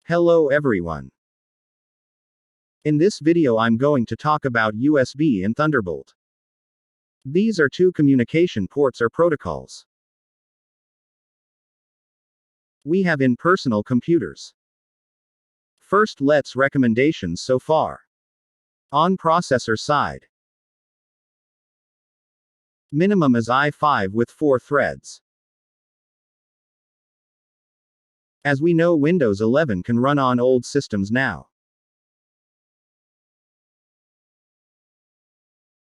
Hello everyone. In this video I'm going to talk about USB and Thunderbolt. These are two communication ports or protocols we have in personal computers. First, let's recommendations so far. On processor side, minimum is i5 with 4 threads. As we know, Windows 11 can run on old systems now.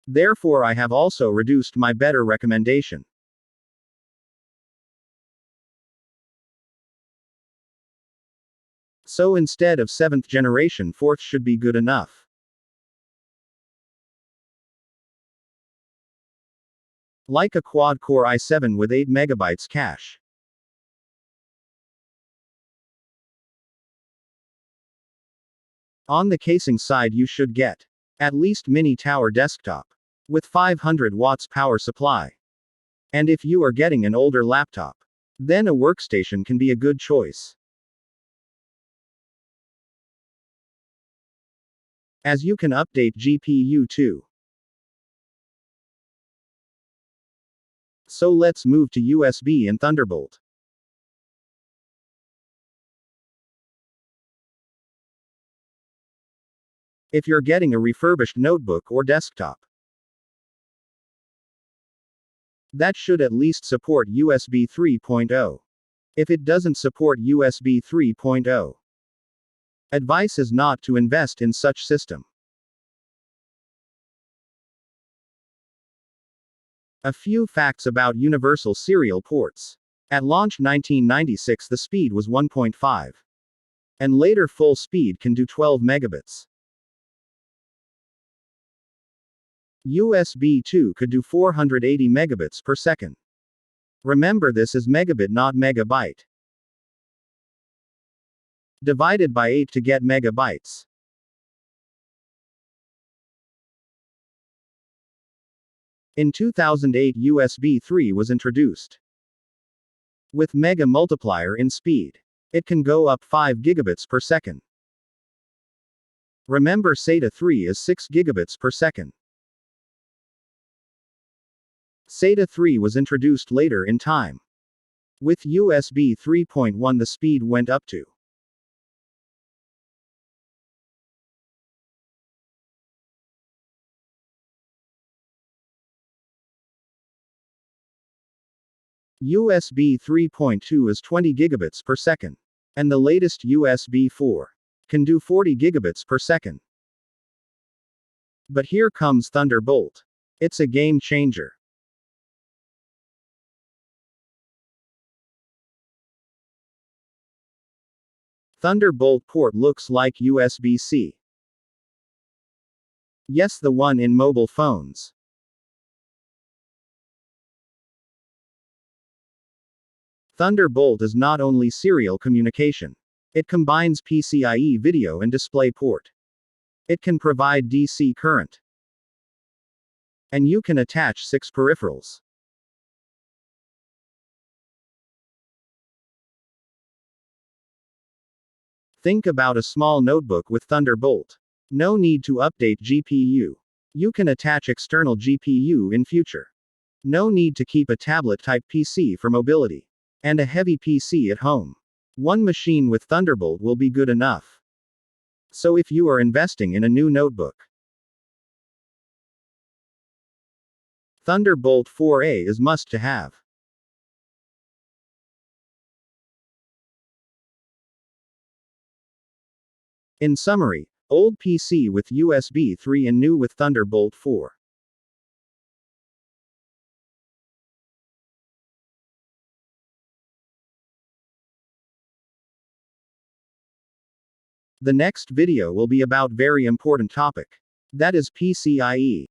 Therefore I have also reduced my better recommendation. So instead of 7th generation, 4th should be good enough. Like a quad-core i7 with 8 MB cache. On the casing side you should get at least mini tower desktop with 500 watts power supply. And if you are getting an older laptop, then a workstation can be a good choice. As you can update GPU too. So let's move to USB and Thunderbolt. If you're getting a refurbished notebook or desktop, that should at least support USB 3.0. If it doesn't support USB 3.0, advice is not to invest in such system. A few facts about universal serial ports. At launch 1996 the speed was 1.5. And later full speed can do 12 megabits. USB 2 could do 480 megabits per second. Remember, this is megabit not megabyte. Divided by 8 to get megabytes. In 2008 USB 3 was introduced. With mega multiplier in speed. It can go up 5 gigabits per second. Remember, SATA 3 is 6 gigabits per second. SATA 3 was introduced later in time. With USB 3.1 the speed went up to USB 3.2 is 20 gigabits per second. And the latest USB 4 can do 40 gigabits per second. But here comes Thunderbolt. It's a game changer. Thunderbolt port looks like USB-C. Yes, the one in mobile phones. Thunderbolt is not only serial communication. It combines PCIe video and display port. It can provide DC current. And you can attach 6 peripherals. Think about a small notebook with Thunderbolt. No need to update GPU. You can attach external GPU in future. No need to keep a tablet-type PC for mobility. And a heavy PC at home. One machine with Thunderbolt will be good enough. So if you are investing in a new notebook, Thunderbolt 4A is must to have. In summary, old PC with USB 3 and new with Thunderbolt 4. The next video will be about very important topic. That is PCIe.